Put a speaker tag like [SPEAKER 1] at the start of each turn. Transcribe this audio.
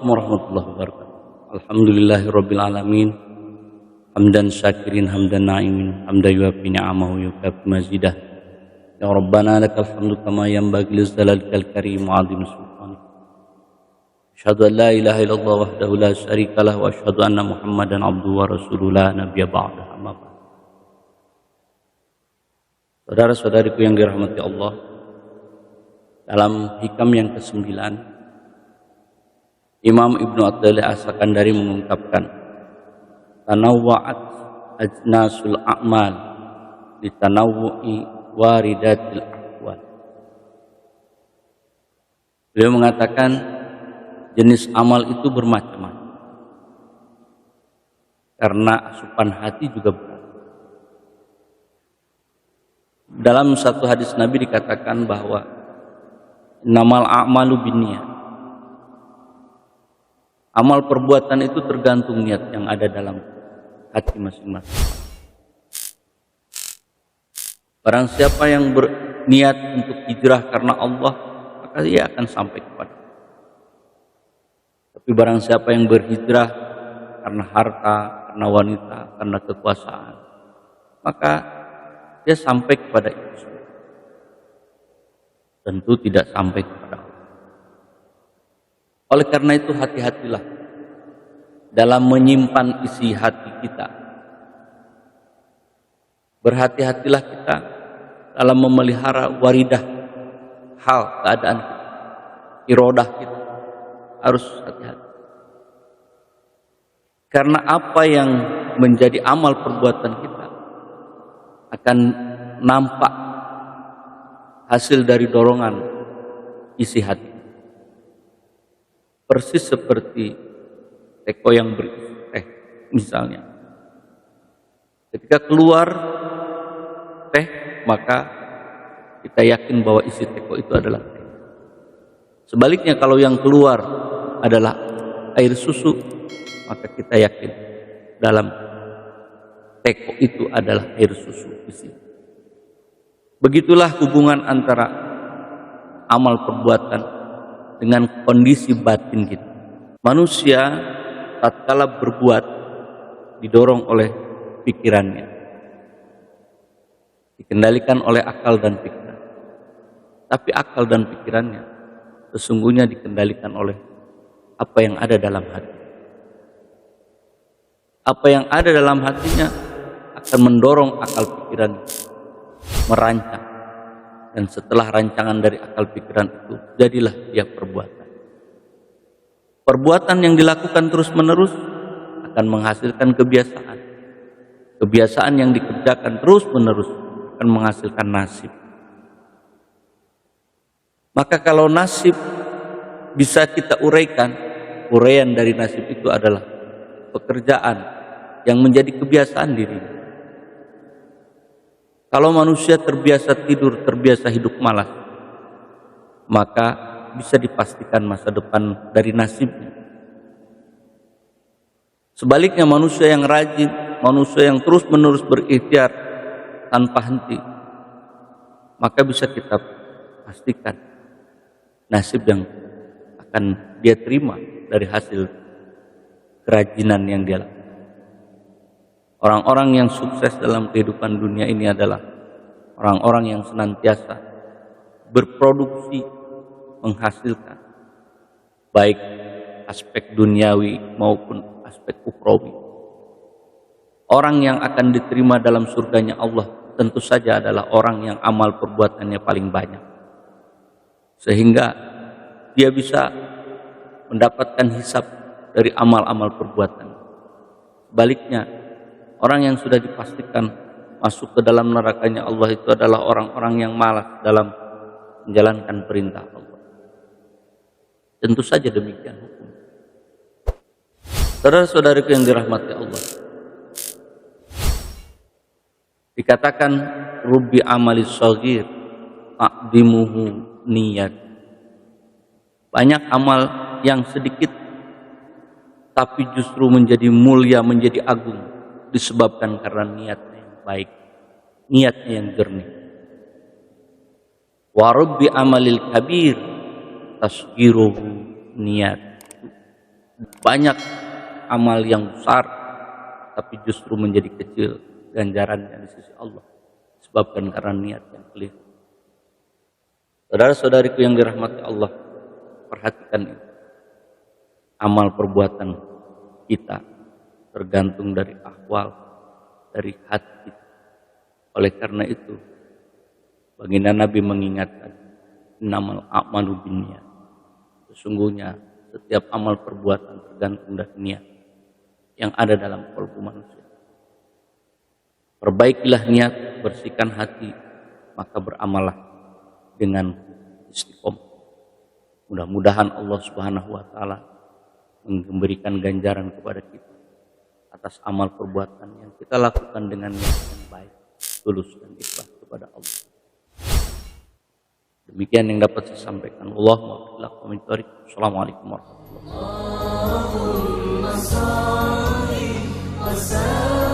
[SPEAKER 1] Assalamualaikum warahmatullahi wabarakatuh. Alhamdulillahirabbil alamin. Hamdan syakirin hamdan na'imin hamdan yuwaffi ni'amahu yukafi mazidah. Ya Rabbana lakal hamdu kama yanbaghi lizzalalikal karim wa 'azimi sultanik. Asyhadu an la ilaha illallah wahdahu la syarikalah wa asyhadu anna Muhammadan abduhu wa rasuluhu la nabiyya ba'dahu. Amma ba'd. Saudara-saudariku yang dirahmati Allah, dalam hikam yang ke-9 Imam Ibnu Athaillah As-Sakandari mengungkapkan, tanawwa'at ajnasul a'mal litanawwu'i waridatil ahwal. Beliau mengatakan jenis amal itu bermacam-macam karena asupan hati juga berat. Dalam satu hadis Nabi dikatakan bahwa innamal a'malu binniyat. Amal perbuatan itu tergantung niat yang ada dalam hati masing-masing. Barang siapa yang berniat untuk hijrah karena Allah, maka dia akan sampai kepada Allah. Tapi barang siapa yang berhijrah karena harta, karena wanita, karena kekuasaan, maka dia sampai kepada itu. Tentu tidak sampai kepada Allah. Oleh karena itu hati-hatilah dalam menyimpan isi hati kita. Berhati-hatilah kita dalam memelihara waridah hal keadaan kita. Irodah kita harus hati-hati. Karena apa yang menjadi amal perbuatan kita akan nampak hasil dari dorongan isi hati. Persis seperti teko yang berisi teh misalnya. Ketika keluar teh, maka kita yakin bahwa isi teko itu adalah teh. Sebaliknya kalau yang keluar adalah air susu, maka kita yakin dalam teko itu adalah air susu isi. Begitulah hubungan antara amal perbuatan dengan kondisi batin kita. Manusia tatkala berbuat didorong oleh pikirannya, dikendalikan oleh akal dan pikiran. Tapi akal dan pikirannya sesungguhnya dikendalikan oleh apa yang ada dalam hati. Apa yang ada dalam hatinya akan mendorong akal pikiran merancang. Dan setelah rancangan dari akal pikiran itu, jadilah dia perbuatan. Perbuatan yang dilakukan terus-menerus akan menghasilkan kebiasaan. Kebiasaan yang dikerjakan terus-menerus akan menghasilkan nasib. Maka kalau nasib bisa kita uraikan, uraian dari nasib itu adalah pekerjaan yang menjadi kebiasaan dirinya. Kalau manusia terbiasa tidur, terbiasa hidup malas, maka bisa dipastikan masa depan dari nasibnya. Sebaliknya manusia yang rajin, manusia yang terus-menerus berikhtiar tanpa henti, maka bisa kita pastikan nasib yang akan dia terima dari hasil kerajinan yang dia lakukan. Orang-orang yang sukses dalam kehidupan dunia ini adalah orang-orang yang senantiasa berproduksi, menghasilkan, baik aspek duniawi maupun aspek ukhrawi. Orang yang akan diterima dalam surganya Allah tentu saja adalah orang yang amal perbuatannya paling banyak. Sehingga dia bisa mendapatkan hisab dari amal-amal perbuatan. Sebaliknya, orang yang sudah dipastikan masuk ke dalam nerakanya Allah itu adalah orang-orang yang malas dalam menjalankan perintah Allah. Tentu saja demikian hukum. Saudara-saudariku yang dirahmati Allah, dikatakan rubi amali shaghir taqdimuhu niyat. Banyak amal yang sedikit tapi justru menjadi mulia, menjadi agung disebabkan karena niatnya yang baik, niatnya yang jernih. Wa rubbi amalil kabir tasgiruhu niat. banyak amal yang besar tapi justru menjadi kecil ganjarannya di sisi Allah disebabkan karena niat yang keliru. Saudara-saudariku yang dirahmati Allah, perhatikan ini. Amal perbuatan kita tergantung dari ahwal, dari hati. Oleh karena itu, baginda Nabi mengingatkan, innamal a'malu binniyat. Sesungguhnya setiap amal perbuatan tergantung dari niat yang ada dalam kalbu manusia. Perbaikilah niat, bersihkan hati, maka beramallah dengan istiqomah. Mudah-mudahan Allah Subhanahu wa taala memberikan ganjaran kepada kita atas amal perbuatan yang kita lakukan dengan niat yang baik, tulus dan ikhlas kepada Allah. Demikian yang dapat saya sampaikan. Allahumma Assalamualaikum warahmatullahi wabarakatuh.